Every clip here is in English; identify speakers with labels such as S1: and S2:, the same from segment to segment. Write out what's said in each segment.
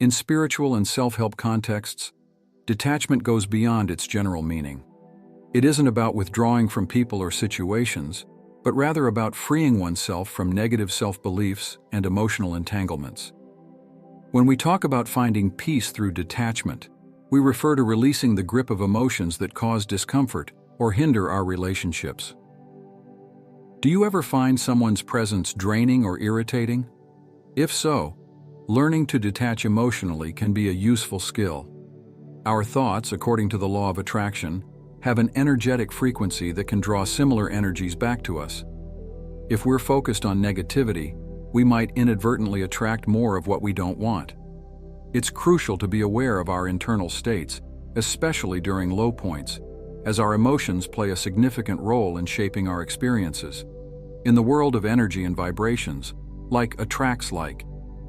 S1: In spiritual and self-help contexts, detachment goes beyond its general meaning. It isn't about withdrawing from people or situations, but rather about freeing oneself from negative self-beliefs and emotional entanglements. When we talk about finding peace through detachment, we refer to releasing the grip of emotions that cause discomfort or hinder our relationships. Do you ever find someone's presence draining or irritating? If so, learning to detach emotionally can be a useful skill. Our thoughts, according to the law of attraction, have an energetic frequency that can draw similar energies back to us. If we're focused on negativity, we might inadvertently attract more of what we don't want. It's crucial to be aware of our internal states, especially during low points, as our emotions play a significant role in shaping our experiences. In the world of energy and vibrations, like attracts like,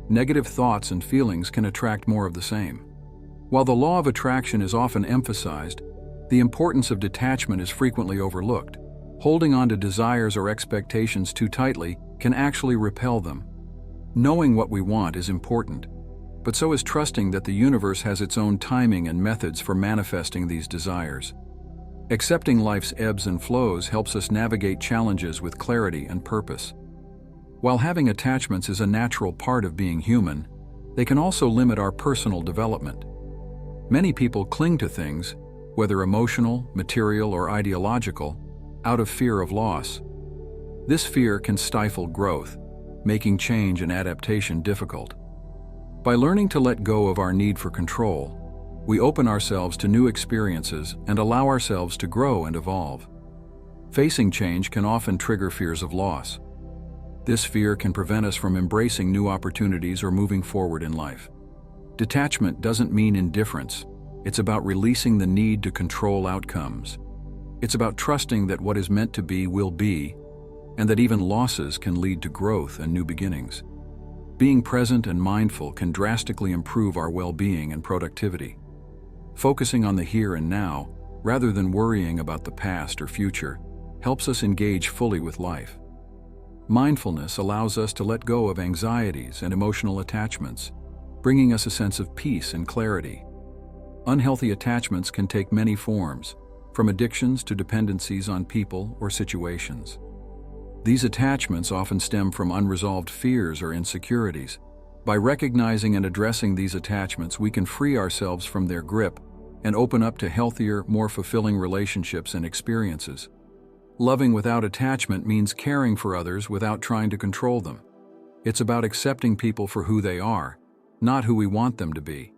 S1: negative thoughts and feelings can attract more of the same. While the law of attraction is often emphasized, the importance of detachment is frequently overlooked. Holding on to desires or expectations too tightly can actually repel them. Knowing what we want is important, but so is trusting that the universe has its own timing and methods for manifesting these desires. Accepting life's ebbs and flows helps us navigate challenges with clarity and purpose. While having attachments is a natural part of being human, they can also limit our personal development. Many people cling to things, whether emotional, material, or ideological, out of fear of loss. This fear can stifle growth, making change and adaptation difficult. By learning to let go of our need for control, we open ourselves to new experiences and allow ourselves to grow and evolve. Facing change can often trigger fears of loss. This fear can prevent us from embracing new opportunities or moving forward in life. Detachment doesn't mean indifference. It's about releasing the need to control outcomes. It's about trusting that what is meant to be will be, and that even losses can lead to growth and new beginnings. Being present and mindful can drastically improve our well-being and productivity. Focusing on the here and now, rather than worrying about the past or future, helps us engage fully with life. Mindfulness allows us to let go of anxieties and emotional attachments, bringing us a sense of peace and clarity. Unhealthy attachments can take many forms, from addictions to dependencies on people or situations. These attachments often stem from unresolved fears or insecurities. By recognizing and addressing these attachments, we can free ourselves from their grip and open up to healthier, more fulfilling relationships and experiences. Loving without attachment means caring for others without trying to control them. It's about accepting people for who they are, not who we want them to be.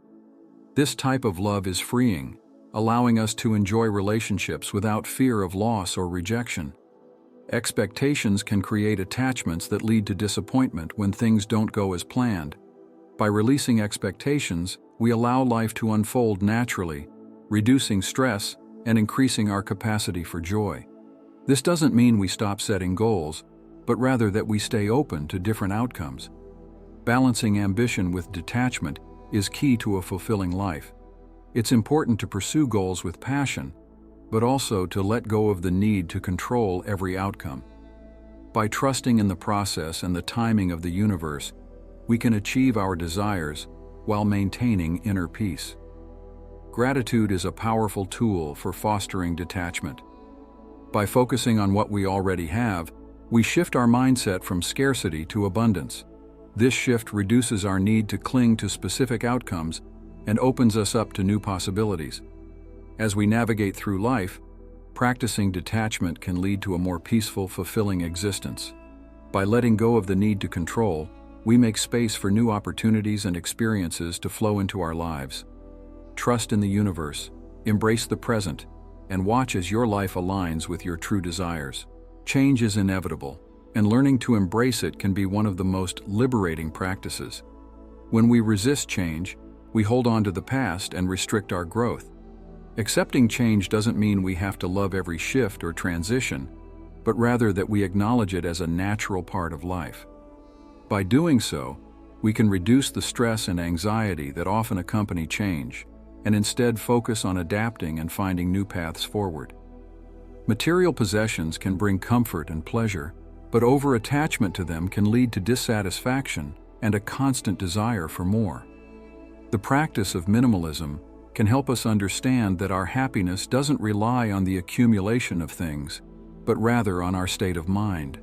S1: This type of love is freeing, allowing us to enjoy relationships without fear of loss or rejection. Expectations can create attachments that lead to disappointment when things don't go as planned. By releasing expectations, we allow life to unfold naturally, reducing stress and increasing our capacity for joy. This doesn't mean we stop setting goals, but rather that we stay open to different outcomes. Balancing ambition with detachment is key to a fulfilling life. It's important to pursue goals with passion, but also to let go of the need to control every outcome. By trusting in the process and the timing of the universe, we can achieve our desires while maintaining inner peace. Gratitude is a powerful tool for fostering detachment. By focusing on what we already have, we shift our mindset from scarcity to abundance. This shift reduces our need to cling to specific outcomes and opens us up to new possibilities. As we navigate through life, practicing detachment can lead to a more peaceful, fulfilling existence. By letting go of the need to control, we make space for new opportunities and experiences to flow into our lives. Trust in the universe, embrace the present, and watch as your life aligns with your true desires. Change is inevitable, and learning to embrace it can be one of the most liberating practices. When we resist change, we hold on to the past and restrict our growth. Accepting change doesn't mean we have to love every shift or transition, but rather that we acknowledge it as a natural part of life. By doing so, we can reduce the stress and anxiety that often accompany change, and instead focus on adapting and finding new paths forward. Material possessions can bring comfort and pleasure, but over-attachment to them can lead to dissatisfaction and a constant desire for more. The practice of minimalism can help us understand that our happiness doesn't rely on the accumulation of things, but rather on our state of mind.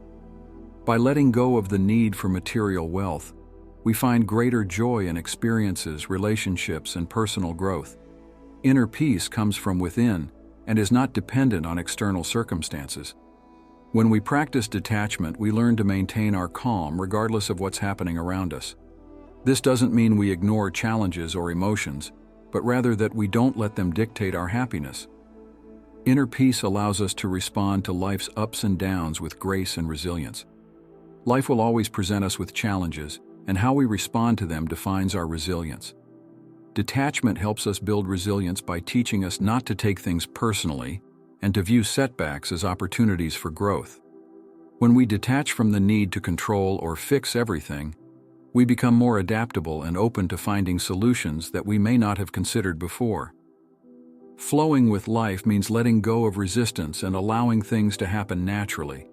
S1: By letting go of the need for material wealth, we find greater joy in experiences, relationships, and personal growth. Inner peace comes from within and is not dependent on external circumstances. When we practice detachment, we learn to maintain our calm regardless of what's happening around us. This doesn't mean we ignore challenges or emotions, but rather that we don't let them dictate our happiness. Inner peace allows us to respond to life's ups and downs with grace and resilience. Life will always present us with challenges, and how we respond to them defines our resilience. Detachment helps us build resilience by teaching us not to take things personally and to view setbacks as opportunities for growth. When we detach from the need to control or fix everything, we become more adaptable and open to finding solutions that we may not have considered before. Flowing with life means letting go of resistance and allowing things to happen naturally.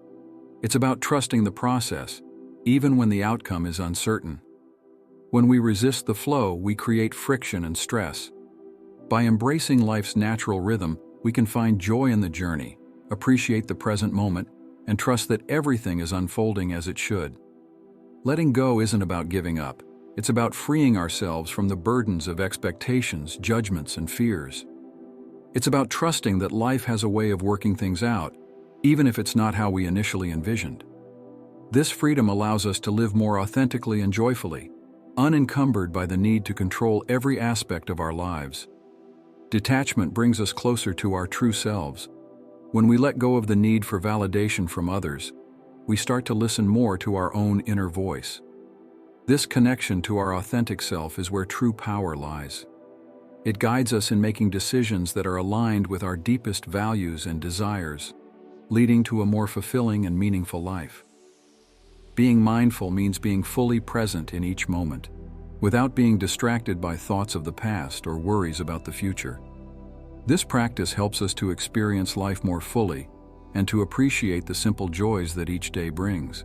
S1: It's about trusting the process, even when the outcome is uncertain. When we resist the flow, we create friction and stress. By embracing life's natural rhythm, we can find joy in the journey, appreciate the present moment, and trust that everything is unfolding as it should. Letting go isn't about giving up. It's about freeing ourselves from the burdens of expectations, judgments, and fears. It's about trusting that life has a way of working things out, even if it's not how we initially envisioned. This freedom allows us to live more authentically and joyfully, unencumbered by the need to control every aspect of our lives. Detachment brings us closer to our true selves. When we let go of the need for validation from others, we start to listen more to our own inner voice. This connection to our authentic self is where true power lies. It guides us in making decisions that are aligned with our deepest values and desires, leading to a more fulfilling and meaningful life. Being mindful means being fully present in each moment, without being distracted by thoughts of the past or worries about the future. This practice helps us to experience life more fully and to appreciate the simple joys that each day brings.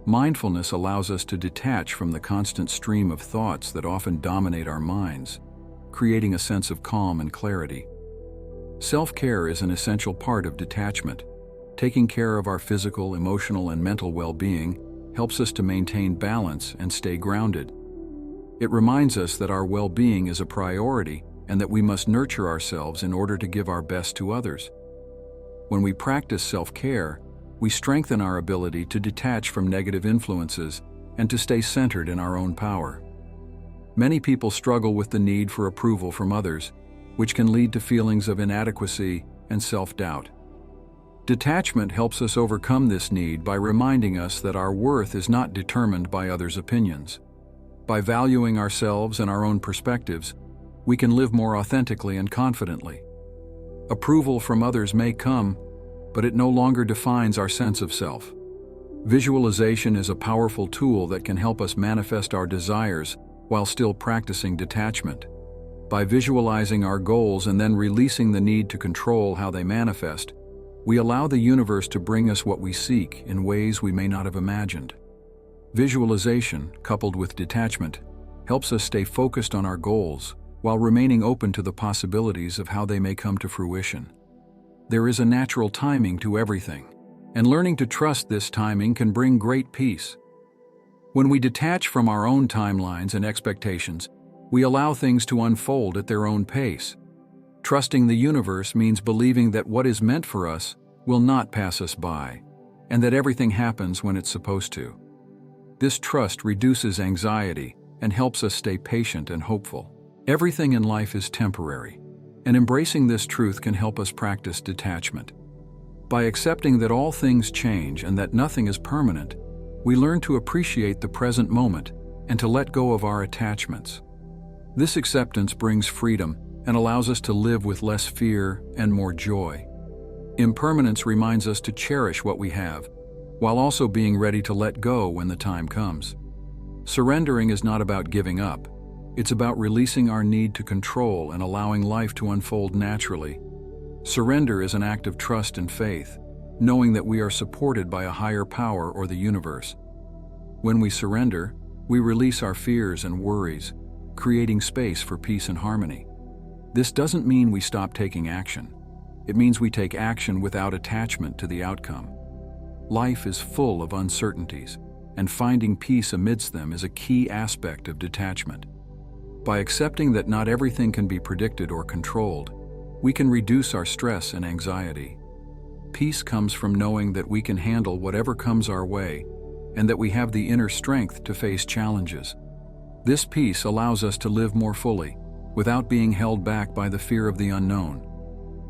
S1: Mindfulness allows us to detach from the constant stream of thoughts that often dominate our minds, creating a sense of calm and clarity. Self-care is an essential part of detachment. Taking care of our physical, emotional, and mental well-being helps us to maintain balance and stay grounded. It reminds us that our well-being is a priority and that we must nurture ourselves in order to give our best to others. When we practice self-care, we strengthen our ability to detach from negative influences and to stay centered in our own power. Many people struggle with the need for approval from others, which can lead to feelings of inadequacy and self-doubt. Detachment helps us overcome this need by reminding us that our worth is not determined by others' opinions. By valuing ourselves and our own perspectives, we can live more authentically and confidently. Approval from others may come, but it no longer defines our sense of self. Visualization is a powerful tool that can help us manifest our desires while still practicing detachment. By visualizing our goals and then releasing the need to control how they manifest, we allow the universe to bring us what we seek in ways we may not have imagined. Visualization, coupled with detachment, helps us stay focused on our goals while remaining open to the possibilities of how they may come to fruition. There is a natural timing to everything, and learning to trust this timing can bring great peace. When we detach from our own timelines and expectations, we allow things to unfold at their own pace. Trusting the universe means believing that what is meant for us will not pass us by, and that everything happens when it's supposed to. This trust reduces anxiety and helps us stay patient and hopeful. Everything in life is temporary, and embracing this truth can help us practice detachment. By accepting that all things change and that nothing is permanent, we learn to appreciate the present moment and to let go of our attachments. This acceptance brings freedom and allows us to live with less fear and more joy. Impermanence reminds us to cherish what we have, while also being ready to let go when the time comes. Surrendering is not about giving up. It's about releasing our need to control and allowing life to unfold naturally. Surrender is an act of trust and faith, knowing that we are supported by a higher power or the universe. When we surrender, we release our fears and worries, creating space for peace and harmony. This doesn't mean we stop taking action. It means we take action without attachment to the outcome. Life is full of uncertainties, and finding peace amidst them is a key aspect of detachment. By accepting that not everything can be predicted or controlled, we can reduce our stress and anxiety. Peace comes from knowing that we can handle whatever comes our way, and that we have the inner strength to face challenges. This peace allows us to live more fully, without being held back by the fear of the unknown.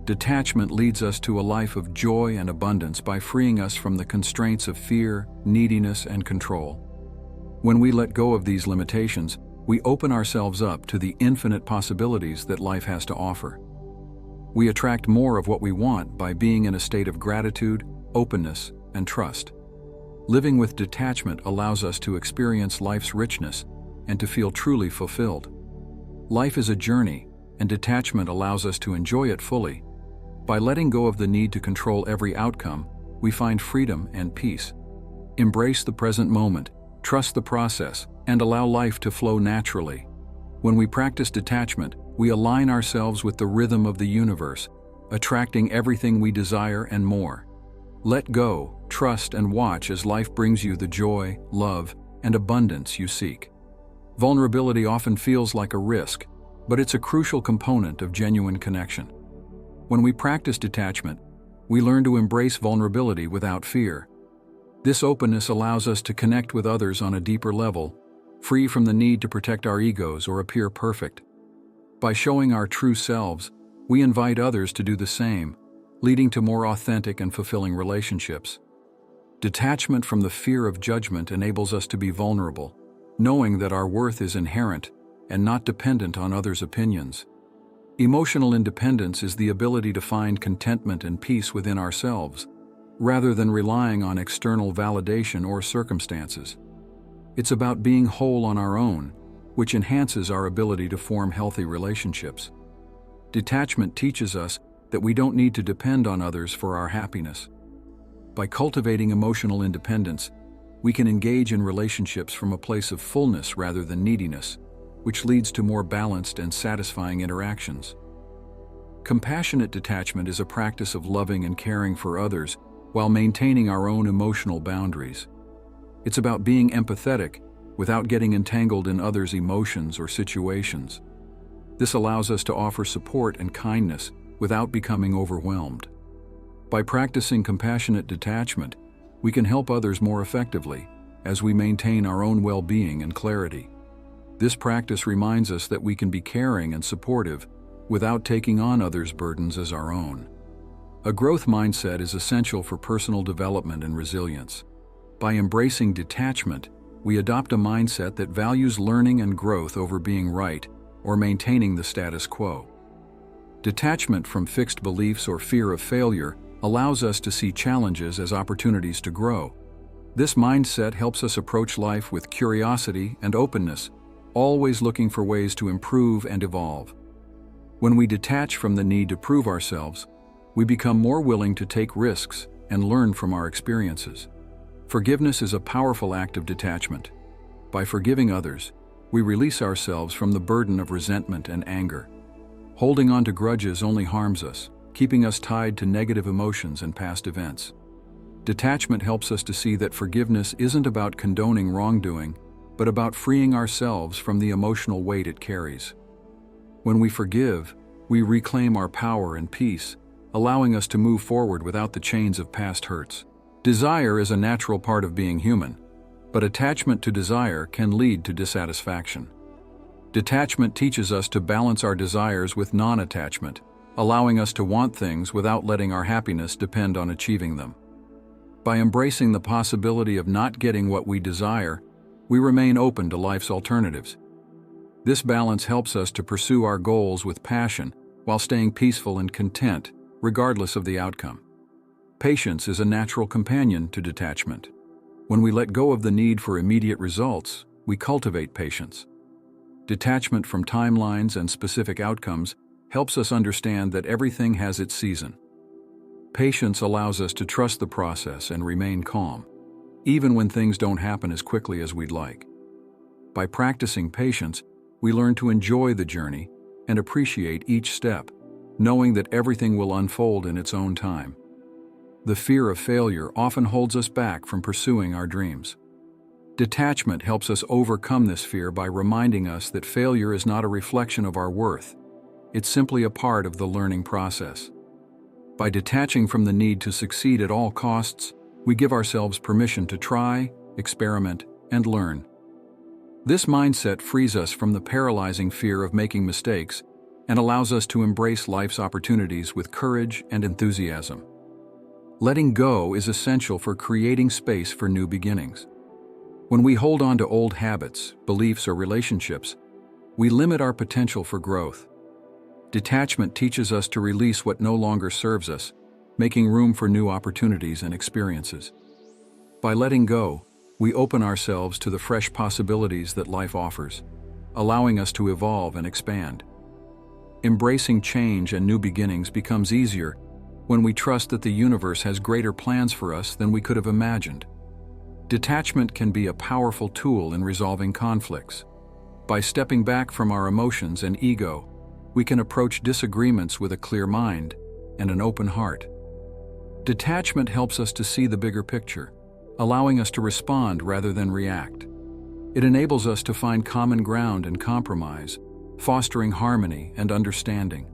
S1: Detachment leads us to a life of joy and abundance by freeing us from the constraints of fear, neediness, and control. When we let go of these limitations, we open ourselves up to the infinite possibilities that life has to offer. We attract more of what we want by being in a state of gratitude, openness, and trust. Living with detachment allows us to experience life's richness and to feel truly fulfilled. Life is a journey, and detachment allows us to enjoy it fully. By letting go of the need to control every outcome, we find freedom and peace. Embrace the present moment, trust the process, and allow life to flow naturally. When we practice detachment, we align ourselves with the rhythm of the universe, attracting everything we desire and more. Let go, trust, and watch as life brings you the joy, love, and abundance you seek. Vulnerability often feels like a risk, but it's a crucial component of genuine connection. When we practice detachment, we learn to embrace vulnerability without fear. This openness allows us to connect with others on a deeper level, free from the need to protect our egos or appear perfect. By showing our true selves, we invite others to do the same, leading to more authentic and fulfilling relationships. Detachment from the fear of judgment enables us to be vulnerable, knowing that our worth is inherent and not dependent on others' opinions. Emotional independence is the ability to find contentment and peace within ourselves, rather than relying on external validation or circumstances. It's about being whole on our own, which enhances our ability to form healthy relationships. Detachment teaches us that we don't need to depend on others for our happiness. By cultivating emotional independence, we can engage in relationships from a place of fullness rather than neediness, which leads to more balanced and satisfying interactions. Compassionate detachment is a practice of loving and caring for others while maintaining our own emotional boundaries. It's about being empathetic without getting entangled in others' emotions or situations. This allows us to offer support and kindness without becoming overwhelmed. By practicing compassionate detachment, we can help others more effectively as we maintain our own well-being and clarity. This practice reminds us that we can be caring and supportive without taking on others' burdens as our own. A growth mindset is essential for personal development and resilience. By embracing detachment, we adopt a mindset that values learning and growth over being right or maintaining the status quo. Detachment from fixed beliefs or fear of failure allows us to see challenges as opportunities to grow. This mindset helps us approach life with curiosity and openness, always looking for ways to improve and evolve. When we detach from the need to prove ourselves, we become more willing to take risks and learn from our experiences. Forgiveness is a powerful act of detachment. By forgiving others, we release ourselves from the burden of resentment and anger. Holding on to grudges only harms us, keeping us tied to negative emotions and past events. Detachment helps us to see that forgiveness isn't about condoning wrongdoing, but about freeing ourselves from the emotional weight it carries. When we forgive, we reclaim our power and peace, allowing us to move forward without the chains of past hurts. Desire is a natural part of being human, but attachment to desire can lead to dissatisfaction. Detachment teaches us to balance our desires with non-attachment, allowing us to want things without letting our happiness depend on achieving them. By embracing the possibility of not getting what we desire, we remain open to life's alternatives. This balance helps us to pursue our goals with passion while staying peaceful and content, regardless of the outcome. Patience is a natural companion to detachment. When we let go of the need for immediate results, we cultivate patience. Detachment from timelines and specific outcomes helps us understand that everything has its season. Patience allows us to trust the process and remain calm, even when things don't happen as quickly as we'd like. By practicing patience, we learn to enjoy the journey and appreciate each step, knowing that everything will unfold in its own time. The fear of failure often holds us back from pursuing our dreams. Detachment helps us overcome this fear by reminding us that failure is not a reflection of our worth. It's simply a part of the learning process. By detaching from the need to succeed at all costs, we give ourselves permission to try, experiment, and learn. This mindset frees us from the paralyzing fear of making mistakes and allows us to embrace life's opportunities with courage and enthusiasm. Letting go is essential for creating space for new beginnings. When we hold on to old habits, beliefs, or relationships, we limit our potential for growth. Detachment teaches us to release what no longer serves us, making room for new opportunities and experiences. By letting go, we open ourselves to the fresh possibilities that life offers, allowing us to evolve and expand. Embracing change and new beginnings becomes easier when we trust that the universe has greater plans for us than we could have imagined. Detachment can be a powerful tool in resolving conflicts. By stepping back from our emotions and ego, we can approach disagreements with a clear mind and an open heart. Detachment helps us to see the bigger picture, allowing us to respond rather than react. It enables us to find common ground and compromise, fostering harmony and understanding.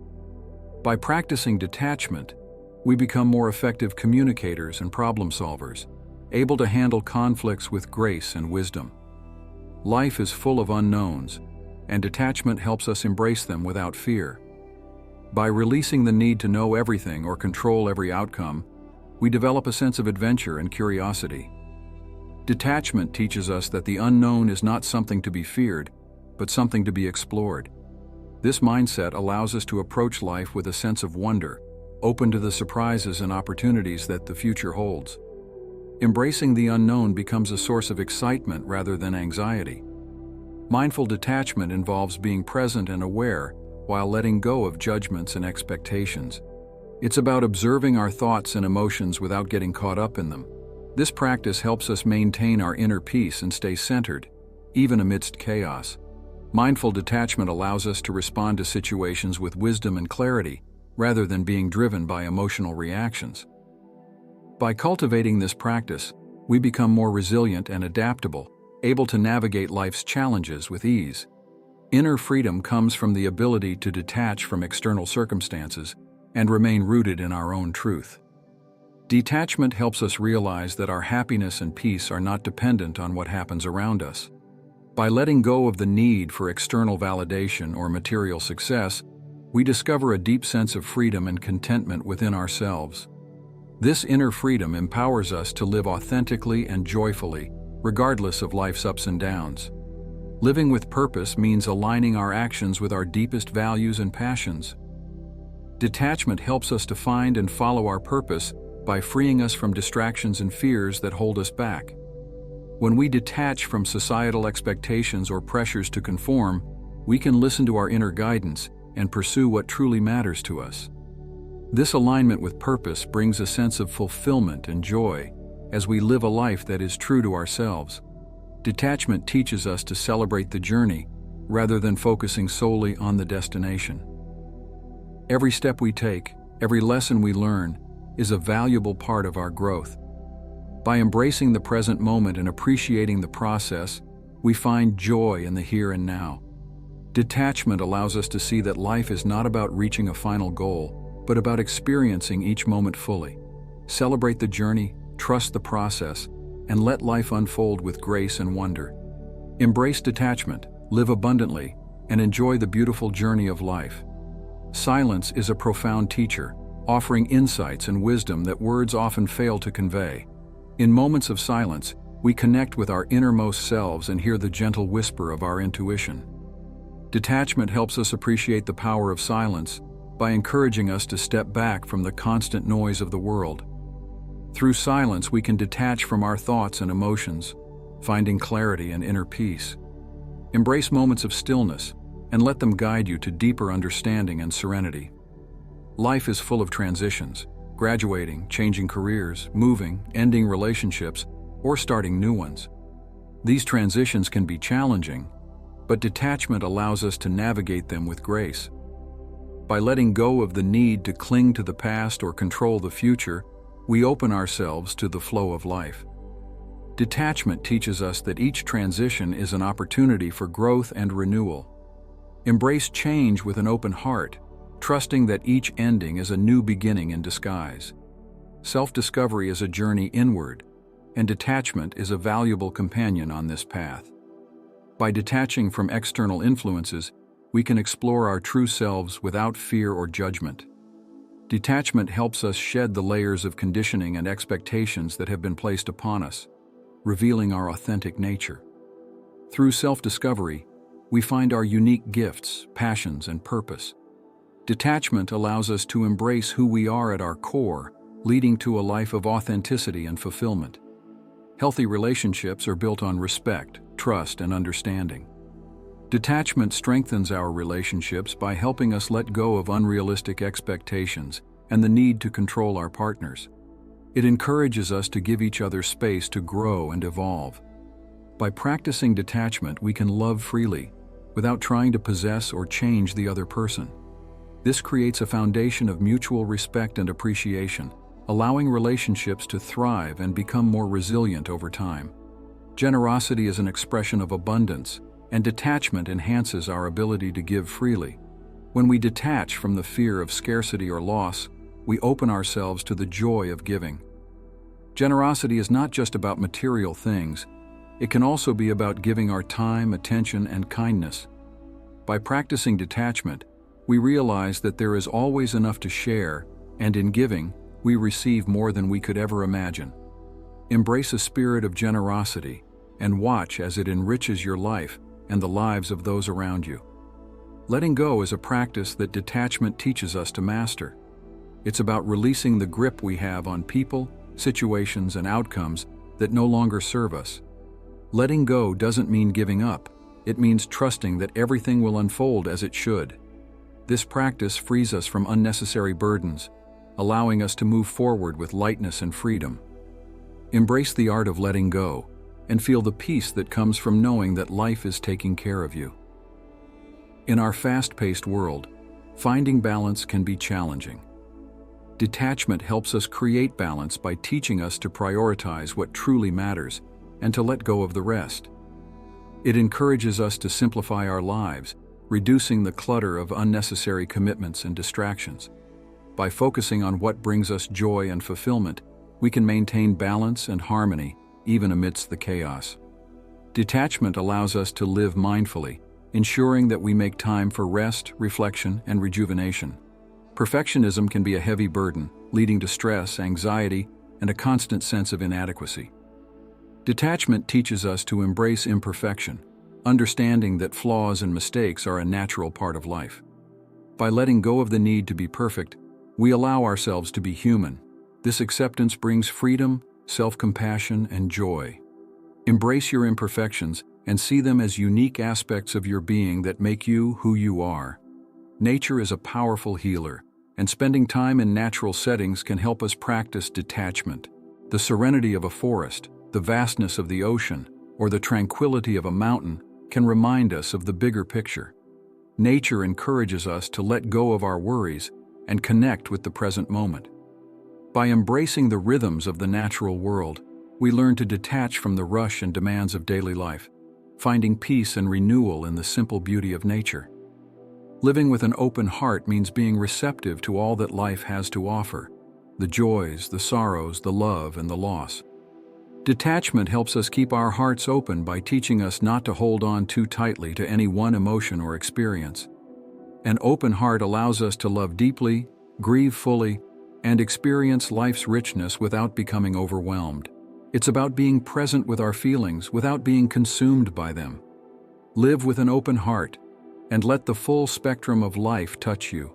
S1: By practicing detachment, we become more effective communicators and problem solvers, able to handle conflicts with grace and wisdom. Life is full of unknowns, and detachment helps us embrace them without fear. By releasing the need to know everything or control every outcome, we develop a sense of adventure and curiosity. Detachment teaches us that the unknown is not something to be feared, but something to be explored. This mindset allows us to approach life with a sense of wonder, open to the surprises and opportunities that the future holds. Embracing the unknown becomes a source of excitement rather than anxiety. Mindful detachment involves being present and aware while letting go of judgments and expectations. It's about observing our thoughts and emotions without getting caught up in them. This practice helps us maintain our inner peace and stay centered, even amidst chaos. Mindful detachment allows us to respond to situations with wisdom and clarity, rather than being driven by emotional reactions. By cultivating this practice, we become more resilient and adaptable, able to navigate life's challenges with ease. Inner freedom comes from the ability to detach from external circumstances and remain rooted in our own truth. Detachment helps us realize that our happiness and peace are not dependent on what happens around us. By letting go of the need for external validation or material success, we discover a deep sense of freedom and contentment within ourselves. This inner freedom empowers us to live authentically and joyfully, regardless of life's ups and downs. Living with purpose means aligning our actions with our deepest values and passions. Detachment helps us to find and follow our purpose by freeing us from distractions and fears that hold us back. When we detach from societal expectations or pressures to conform, we can listen to our inner guidance and pursue what truly matters to us. This alignment with purpose brings a sense of fulfillment and joy as we live a life that is true to ourselves. Detachment teaches us to celebrate the journey rather than focusing solely on the destination. Every step we take, every lesson we learn, is a valuable part of our growth. By embracing the present moment and appreciating the process, we find joy in the here and now. Detachment allows us to see that life is not about reaching a final goal, but about experiencing each moment fully. Celebrate the journey, trust the process, and let life unfold with grace and wonder. Embrace detachment, live abundantly, and enjoy the beautiful journey of life. Silence is a profound teacher, offering insights and wisdom that words often fail to convey. In moments of silence, we connect with our innermost selves and hear the gentle whisper of our intuition. Detachment helps us appreciate the power of silence by encouraging us to step back from the constant noise of the world. Through silence, we can detach from our thoughts and emotions, finding clarity and inner peace. Embrace moments of stillness and let them guide you to deeper understanding and serenity. Life is full of transitions, graduating, changing careers, moving, ending relationships, or starting new ones. These transitions can be challenging, but detachment allows us to navigate them with grace. By letting go of the need to cling to the past or control the future, we open ourselves to the flow of life. Detachment teaches us that each transition is an opportunity for growth and renewal. Embrace change with an open heart, trusting that each ending is a new beginning in disguise. Self-discovery is a journey inward, and detachment is a valuable companion on this path. By detaching from external influences, we can explore our true selves without fear or judgment. Detachment helps us shed the layers of conditioning and expectations that have been placed upon us, revealing our authentic nature. Through self-discovery, we find our unique gifts, passions, and purpose. Detachment allows us to embrace who we are at our core, leading to a life of authenticity and fulfillment. Healthy relationships are built on respect, trust, and understanding. Detachment strengthens our relationships by helping us let go of unrealistic expectations and the need to control our partners. It encourages us to give each other space to grow and evolve. By practicing detachment, we can love freely, without trying to possess or change the other person. This creates a foundation of mutual respect and appreciation, allowing relationships to thrive and become more resilient over time. Generosity is an expression of abundance, and detachment enhances our ability to give freely. When we detach from the fear of scarcity or loss, we open ourselves to the joy of giving. Generosity is not just about material things. It can also be about giving our time, attention, and kindness. By practicing detachment, we realize that there is always enough to share, and in giving, we receive more than we could ever imagine. Embrace a spirit of generosity, and watch as it enriches your life and the lives of those around you. Letting go is a practice that detachment teaches us to master. It's about releasing the grip we have on people, situations, and outcomes that no longer serve us. Letting go doesn't mean giving up. It means trusting that everything will unfold as it should. This practice frees us from unnecessary burdens, allowing us to move forward with lightness and freedom. Embrace the art of letting go, and feel the peace that comes from knowing that life is taking care of you. In our fast-paced world, finding balance can be challenging. Detachment helps us create balance by teaching us to prioritize what truly matters and to let go of the rest. It encourages us to simplify our lives, reducing the clutter of unnecessary commitments and distractions. By focusing on what brings us joy and fulfillment, we can maintain balance and harmony even amidst the chaos. Detachment allows us to live mindfully, ensuring that we make time for rest, reflection, and rejuvenation. Perfectionism can be a heavy burden, leading to stress, anxiety, and a constant sense of inadequacy. Detachment teaches us to embrace imperfection, understanding that flaws and mistakes are a natural part of life. By letting go of the need to be perfect, we allow ourselves to be human. This acceptance brings freedom, self-compassion, and joy. Embrace your imperfections and see them as unique aspects of your being that make you who you are. Nature is a powerful healer, and spending time in natural settings can help us practice detachment. The serenity of a forest, the vastness of the ocean, or the tranquility of a mountain can remind us of the bigger picture. Nature encourages us to let go of our worries and connect with the present moment. By embracing the rhythms of the natural world, we learn to detach from the rush and demands of daily life, finding peace and renewal in the simple beauty of nature. Living with an open heart means being receptive to all that life has to offer, the joys, the sorrows, the love, and the loss. Detachment helps us keep our hearts open by teaching us not to hold on too tightly to any one emotion or experience. An open heart allows us to love deeply, grieve fully, and experience life's richness without becoming overwhelmed. It's about being present with our feelings without being consumed by them. Live with an open heart, and let the full spectrum of life touch you.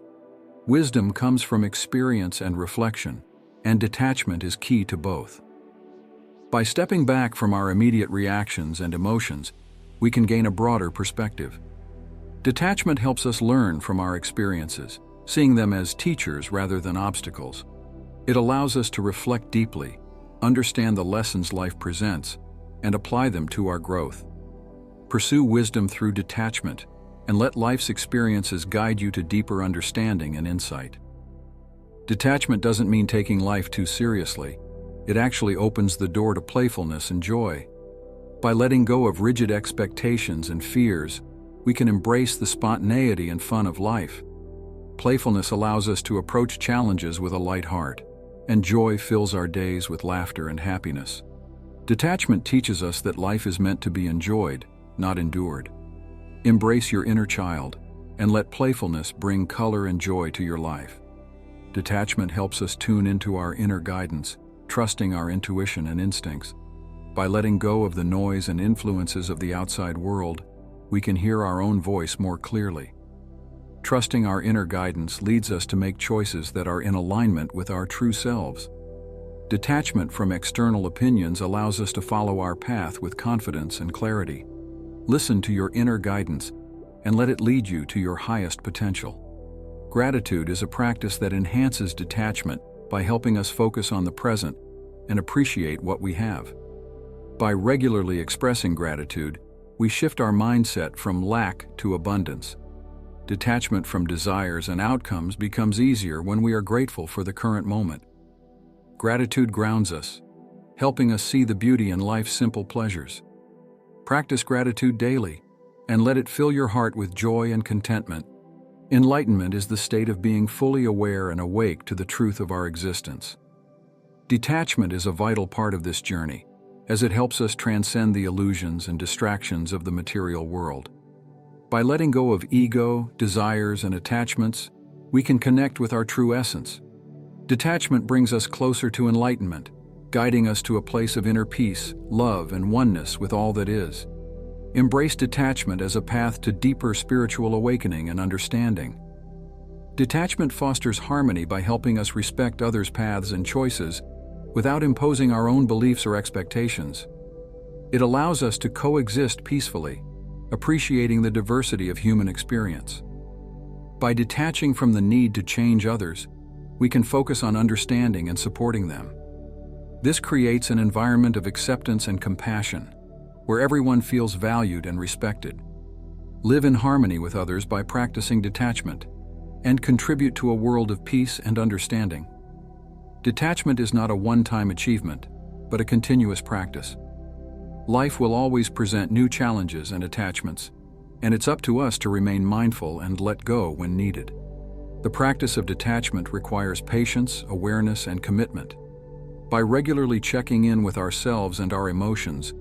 S1: Wisdom comes from experience and reflection, and detachment is key to both. By stepping back from our immediate reactions and emotions, we can gain a broader perspective. Detachment helps us learn from our experiences, seeing them as teachers rather than obstacles. It allows us to reflect deeply, understand the lessons life presents, and apply them to our growth. Pursue wisdom through detachment, and let life's experiences guide you to deeper understanding and insight. Detachment doesn't mean taking life too seriously. It actually opens the door to playfulness and joy. By letting go of rigid expectations and fears, we can embrace the spontaneity and fun of life. Playfulness allows us to approach challenges with a light heart, and joy fills our days with laughter and happiness. Detachment teaches us that life is meant to be enjoyed, not endured. Embrace your inner child, and let playfulness bring color and joy to your life. Detachment helps us tune into our inner guidance, trusting our intuition and instincts. By letting go of the noise and influences of the outside world, we can hear our own voice more clearly. Trusting our inner guidance leads us to make choices that are in alignment with our true selves. Detachment from external opinions allows us to follow our path with confidence and clarity. Listen to your inner guidance and let it lead you to your highest potential. Gratitude is a practice that enhances detachment by helping us focus on the present and appreciate what we have. By regularly expressing gratitude, we shift our mindset from lack to abundance. Detachment from desires and outcomes becomes easier when we are grateful for the current moment. Gratitude grounds us, helping us see the beauty in life's simple pleasures. Practice gratitude daily, and let it fill your heart with joy and contentment. Enlightenment is the state of being fully aware and awake to the truth of our existence. Detachment is a vital part of this journey, as it helps us transcend the illusions and distractions of the material world. By letting go of ego, desires, and attachments, we can connect with our true essence. Detachment brings us closer to enlightenment, guiding us to a place of inner peace, love, and oneness with all that is. Embrace detachment as a path to deeper spiritual awakening and understanding. Detachment fosters harmony by helping us respect others' paths and choices without imposing our own beliefs or expectations. It allows us to coexist peacefully, appreciating the diversity of human experience. By detaching from the need to change others, we can focus on understanding and supporting them. This creates an environment of acceptance and compassion, where everyone feels valued and respected. Live in harmony with others by practicing detachment, and contribute to a world of peace and understanding. Detachment is not a one-time achievement, but a continuous practice. Life will always present new challenges and attachments, and it's up to us to remain mindful and let go when needed. The practice of detachment requires patience, awareness, and commitment. By regularly checking in with ourselves and our emotions,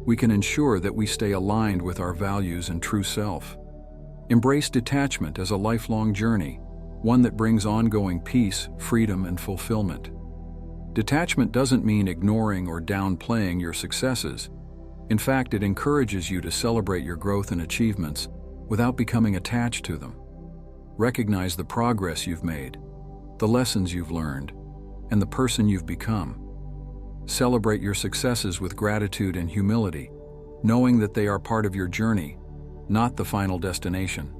S1: we can ensure that we stay aligned with our values and true self. Embrace detachment as a lifelong journey, one that brings ongoing peace, freedom, and fulfillment. Detachment doesn't mean ignoring or downplaying your successes. In fact, it encourages you to celebrate your growth and achievements without becoming attached to them. Recognize the progress you've made, the lessons you've learned, and the person you've become. Celebrate your successes with gratitude and humility, knowing that they are part of your journey, not the final destination.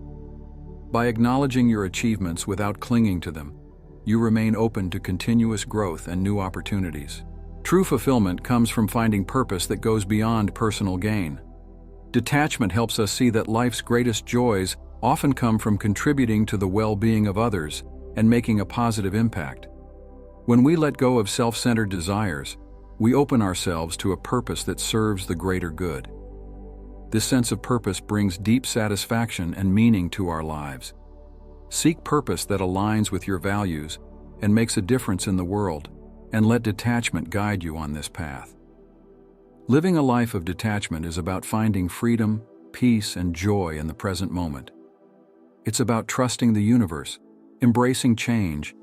S1: By acknowledging your achievements without clinging to them, you remain open to continuous growth and new opportunities. True fulfillment comes from finding purpose that goes beyond personal gain. Detachment helps us see that life's greatest joys often come from contributing to the well-being of others and making a positive impact. When we let go of self-centered desires, we open ourselves to a purpose that serves the greater good. This sense of purpose brings deep satisfaction and meaning to our lives. Seek purpose that aligns with your values and makes a difference in the world, and let detachment guide you on this path. Living a life of detachment is about finding freedom, peace, and joy in the present moment. It's about trusting the universe, embracing change,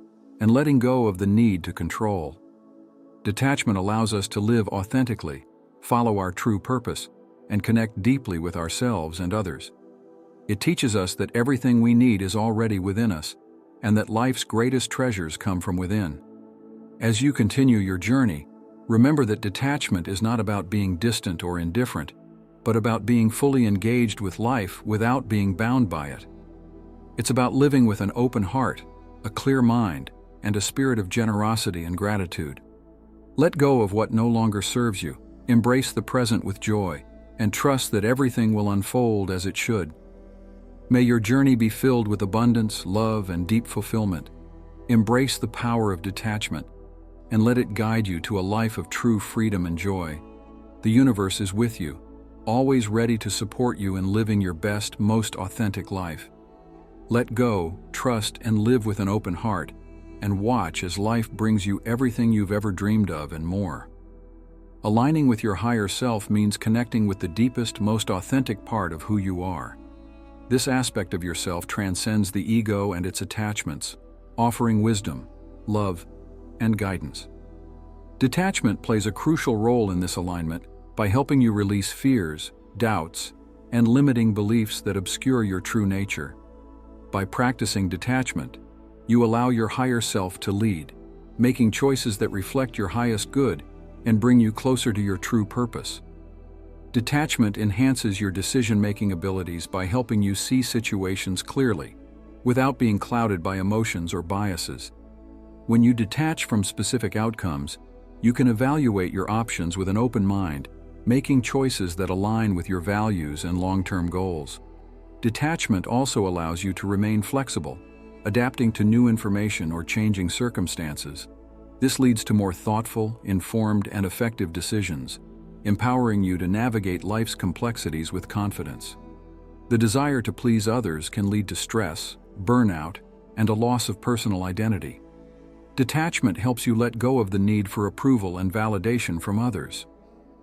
S1: and letting go of the need to control. Detachment allows us to live authentically, follow our true purpose, and connect deeply with ourselves and others. It teaches us that everything we need is already within us, and that life's greatest treasures come from within. As you continue your journey, remember that detachment is not about being distant or indifferent, but about being fully engaged with life without being bound by it. It's about living with an open heart, a clear mind, and a spirit of generosity and gratitude. Let go of what no longer serves you, embrace the present with joy, and trust that everything will unfold as it should. May your journey be filled with abundance, love, and deep fulfillment. Embrace the power of detachment, and let it guide you to a life of true freedom and joy. The universe is with you, always ready to support you in living your best, most authentic life. Let go, trust, and live with an open heart, and watch as life brings you everything you've ever dreamed of and more. Aligning with your higher self means connecting with the deepest, most authentic part of who you are. This aspect of yourself transcends the ego and its attachments, offering wisdom, love, and guidance. Detachment plays a crucial role in this alignment by helping you release fears, doubts, and limiting beliefs that obscure your true nature. By practicing detachment, you allow your higher self to lead, making choices that reflect your highest good and bring you closer to your true purpose. Detachment enhances your decision-making abilities by helping you see situations clearly, without being clouded by emotions or biases. When you detach from specific outcomes, you can evaluate your options with an open mind, making choices that align with your values and long-term goals. Detachment also allows you to remain flexible, adapting to new information or changing circumstances. This leads to more thoughtful, informed, and effective decisions, empowering you to navigate life's complexities with confidence. The desire to please others can lead to stress, burnout, and a loss of personal identity. Detachment helps you let go of the need for approval and validation from others.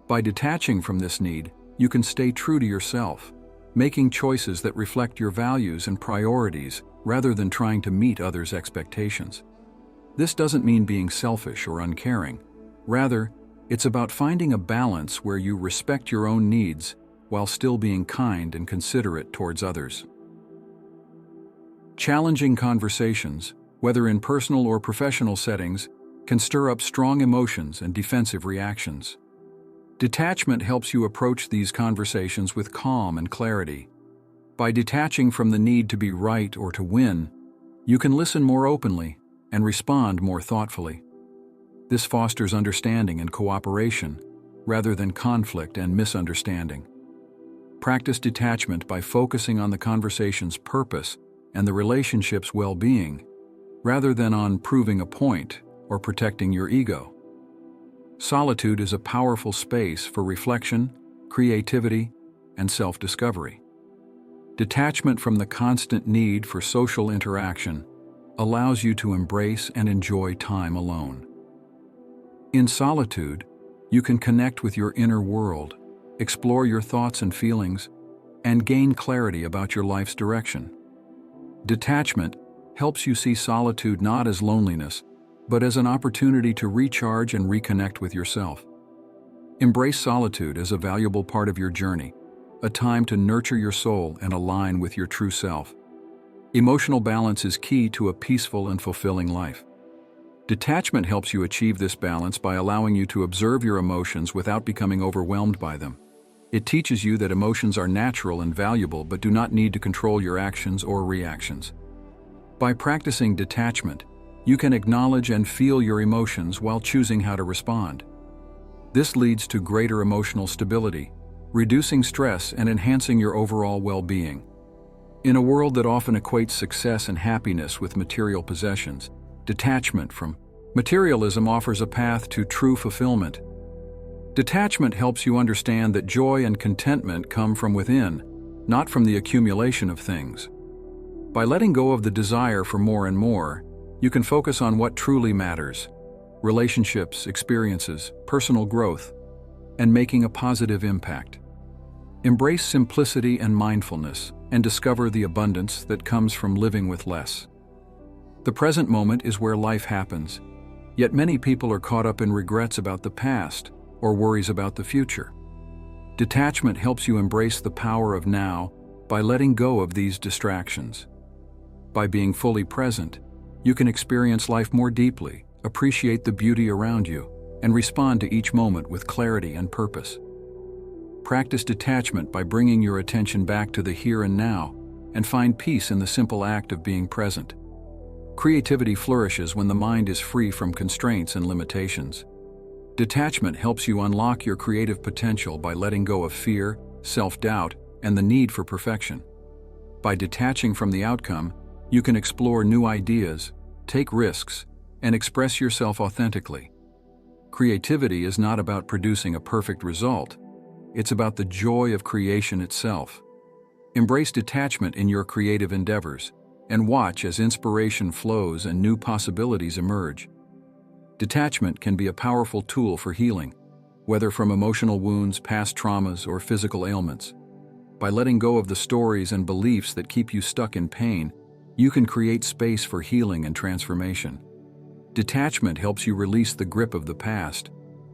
S1: By detaching from this need, you can stay true to yourself, making choices that reflect your values and priorities rather than trying to meet others' expectations. This doesn't mean being selfish or uncaring. Rather, it's about finding a balance where you respect your own needs while still being kind and considerate towards others. Challenging conversations, whether in personal or professional settings, can stir up strong emotions and defensive reactions. Detachment helps you approach these conversations with calm and clarity. By detaching from the need to be right or to win, you can listen more openly and respond more thoughtfully. This fosters understanding and cooperation, rather than conflict and misunderstanding. Practice detachment by focusing on the conversation's purpose and the relationship's well-being, rather than on proving a point or protecting your ego. Solitude is a powerful space for reflection, creativity, and self-discovery. Detachment from the constant need for social interaction allows you to embrace and enjoy time alone. In solitude, you can connect with your inner world, explore your thoughts and feelings, and gain clarity about your life's direction. Detachment helps you see solitude not as loneliness, but as an opportunity to recharge and reconnect with yourself. Embrace solitude as a valuable part of your journey, a time to nurture your soul and align with your true self. Emotional balance is key to a peaceful and fulfilling life. Detachment helps you achieve this balance by allowing you to observe your emotions without becoming overwhelmed by them. It teaches you that emotions are natural and valuable but do not need to control your actions or reactions. By practicing detachment, you can acknowledge and feel your emotions while choosing how to respond. This leads to greater emotional stability, reducing stress and enhancing your overall well-being. In a world that often equates success and happiness with material possessions, detachment from materialism offers a path to true fulfillment. Detachment helps you understand that joy and contentment come from within, not from the accumulation of things. By letting go of the desire for more and more, you can focus on what truly matters: relationships, experiences, personal growth, and making a positive impact. Embrace simplicity and mindfulness, and discover the abundance that comes from living with less. The present moment is where life happens, yet many people are caught up in regrets about the past or worries about the future. Detachment helps you embrace the power of now by letting go of these distractions. By being fully present, you can experience life more deeply, appreciate the beauty around you, and respond to each moment with clarity and purpose. Practice detachment by bringing your attention back to the here and now, and find peace in the simple act of being present. Creativity flourishes when the mind is free from constraints and limitations. Detachment helps you unlock your creative potential by letting go of fear, self-doubt, and the need for perfection. By detaching from the outcome, you can explore new ideas, take risks, and express yourself authentically. Creativity is not about producing a perfect result. It's about the joy of creation itself. Embrace detachment in your creative endeavors, and watch as inspiration flows and new possibilities emerge. Detachment can be a powerful tool for healing, whether from emotional wounds, past traumas, or physical ailments. By letting go of the stories and beliefs that keep you stuck in pain, you can create space for healing and transformation. Detachment helps you release the grip of the past,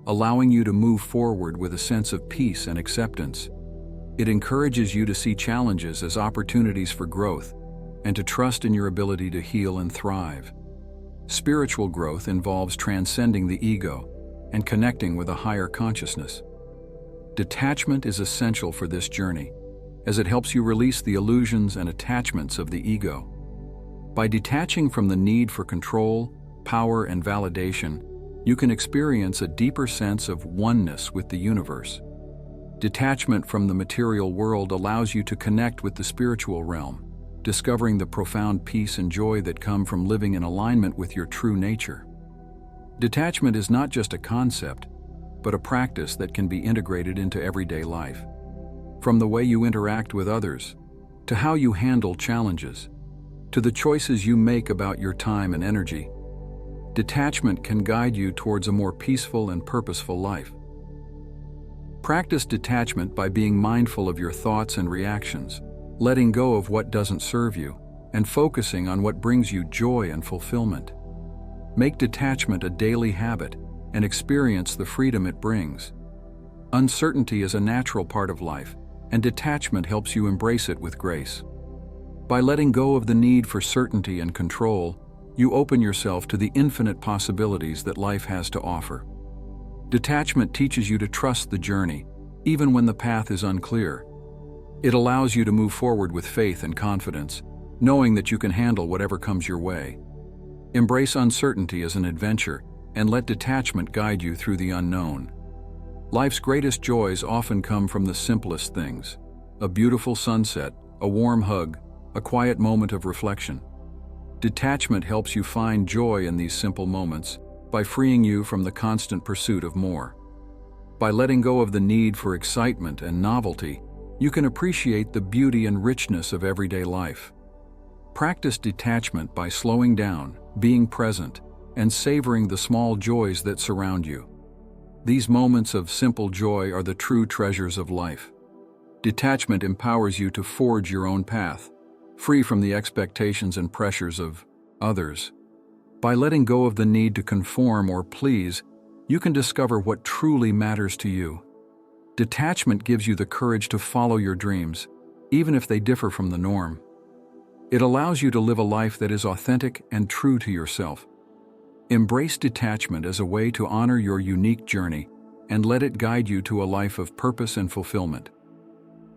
S1: allowing you to move forward with a sense of peace and acceptance. It encourages you to see challenges as opportunities for growth and to trust in your ability to heal and thrive. Spiritual growth involves transcending the ego and connecting with a higher consciousness. Detachment is essential for this journey, as it helps you release the illusions and attachments of the ego. By detaching from the need for control, power, and validation, you can experience a deeper sense of oneness with the universe. Detachment from the material world allows you to connect with the spiritual realm, discovering the profound peace and joy that come from living in alignment with your true nature. Detachment is not just a concept, but a practice that can be integrated into everyday life. From the way you interact with others, to how you handle challenges, to the choices you make about your time and energy, detachment can guide you towards a more peaceful and purposeful life. Practice detachment by being mindful of your thoughts and reactions, letting go of what doesn't serve you, and focusing on what brings you joy and fulfillment. Make detachment a daily habit and experience the freedom it brings. Uncertainty is a natural part of life, and detachment helps you embrace it with grace. By letting go of the need for certainty and control, you open yourself to the infinite possibilities that life has to offer. Detachment teaches you to trust the journey, even when the path is unclear. It allows you to move forward with faith and confidence, knowing that you can handle whatever comes your way. Embrace uncertainty as an adventure, and let detachment guide you through the unknown. Life's greatest joys often come from the simplest things: a beautiful sunset, a warm hug, a quiet moment of reflection. Detachment helps you find joy in these simple moments by freeing you from the constant pursuit of more. By letting go of the need for excitement and novelty, you can appreciate the beauty and richness of everyday life. Practice detachment by slowing down, being present, and savoring the small joys that surround you. These moments of simple joy are the true treasures of life. Detachment empowers you to forge your own path, free from the expectations and pressures of others. By letting go of the need to conform or please, you can discover what truly matters to you. Detachment gives you the courage to follow your dreams, even if they differ from the norm. It allows you to live a life that is authentic and true to yourself. Embrace detachment as a way to honor your unique journey and let it guide you to a life of purpose and fulfillment.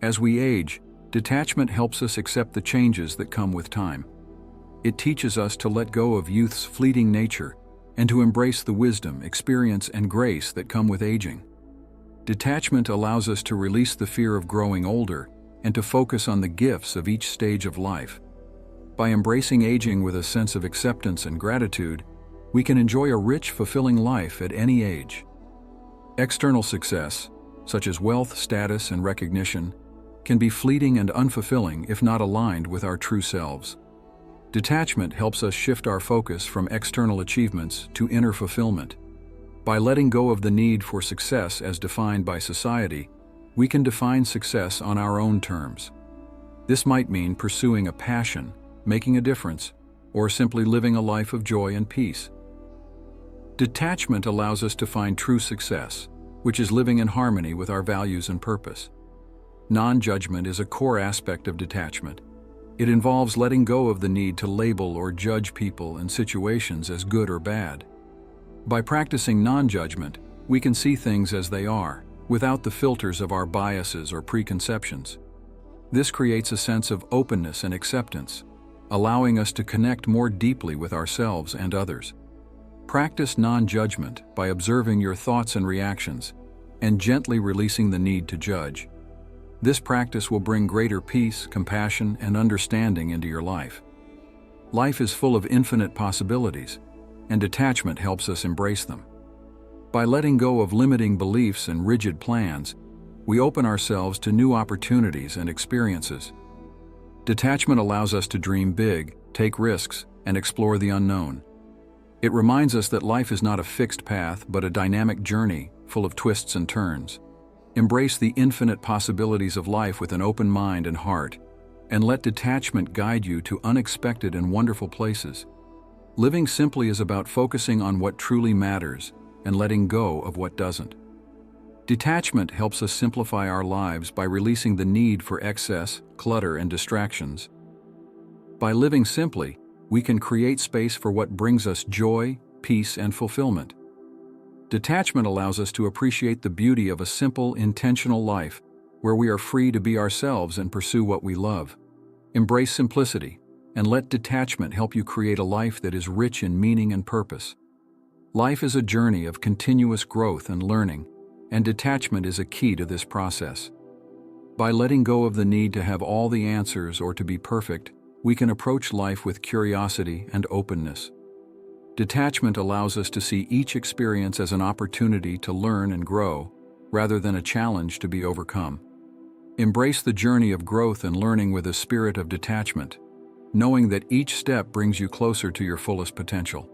S1: As we age, detachment helps us accept the changes that come with time. It teaches us to let go of youth's fleeting nature and to embrace the wisdom, experience, and grace that come with aging. Detachment allows us to release the fear of growing older and to focus on the gifts of each stage of life. By embracing aging with a sense of acceptance and gratitude, we can enjoy a rich, fulfilling life at any age. External success, such as wealth, status, and recognition, can be fleeting and unfulfilling if not aligned with our true selves. Detachment helps us shift our focus from external achievements to inner fulfillment. By letting go of the need for success as defined by society, we can define success on our own terms. This might mean pursuing a passion, making a difference, or simply living a life of joy and peace. Detachment allows us to find true success, which is living in harmony with our values and purpose. Non-judgment is a core aspect of detachment. It involves letting go of the need to label or judge people and situations as good or bad. By practicing non-judgment, we can see things as they are, without the filters of our biases or preconceptions. This creates a sense of openness and acceptance, allowing us to connect more deeply with ourselves and others. Practice non-judgment by observing your thoughts and reactions, and gently releasing the need to judge. This practice will bring greater peace, compassion, and understanding into your life. Life is full of infinite possibilities, and detachment helps us embrace them. By letting go of limiting beliefs and rigid plans, we open ourselves to new opportunities and experiences. Detachment allows us to dream big, take risks, and explore the unknown. It reminds us that life is not a fixed path but a dynamic journey full of twists and turns. Embrace the infinite possibilities of life with an open mind and heart, and let detachment guide you to unexpected and wonderful places. Living simply is about focusing on what truly matters and letting go of what doesn't. Detachment helps us simplify our lives by releasing the need for excess, clutter, and distractions. By living simply, we can create space for what brings us joy, peace, and fulfillment. Detachment allows us to appreciate the beauty of a simple, intentional life where we are free to be ourselves and pursue what we love. Embrace simplicity, and let detachment help you create a life that is rich in meaning and purpose. Life is a journey of continuous growth and learning, and detachment is a key to this process. By letting go of the need to have all the answers or to be perfect, we can approach life with curiosity and openness. Detachment allows us to see each experience as an opportunity to learn and grow, rather than a challenge to be overcome. Embrace the journey of growth and learning with a spirit of detachment, knowing that each step brings you closer to your fullest potential.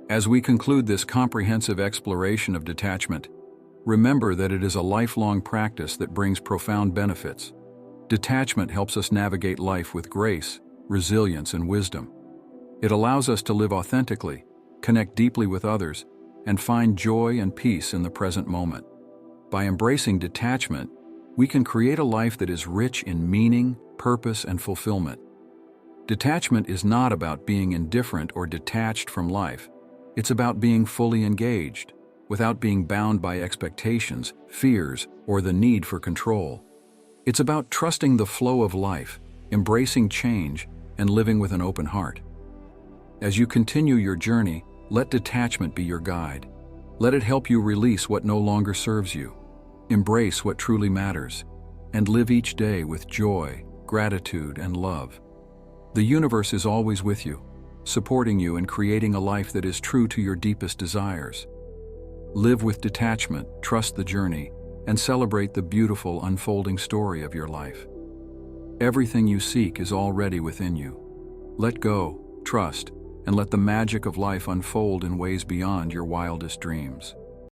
S1: As we conclude this comprehensive exploration of detachment, remember that it is a lifelong practice that brings profound benefits. Detachment helps us navigate life with grace, resilience, and wisdom. It allows us to live authentically, connect deeply with others, and find joy and peace in the present moment. By embracing detachment, we can create a life that is rich in meaning, purpose, and fulfillment. Detachment is not about being indifferent or detached from life. It's about being fully engaged, without being bound by expectations, fears, or the need for control. It's about trusting the flow of life, embracing change, and living with an open heart. As you continue your journey, let detachment be your guide. Let it help you release what no longer serves you, embrace what truly matters, and live each day with joy, gratitude, and love. The universe is always with you, supporting you in creating a life that is true to your deepest desires. Live with detachment, trust the journey, and celebrate the beautiful unfolding story of your life. Everything you seek is already within you. Let go, trust, and let the magic of life unfold in ways beyond your wildest dreams.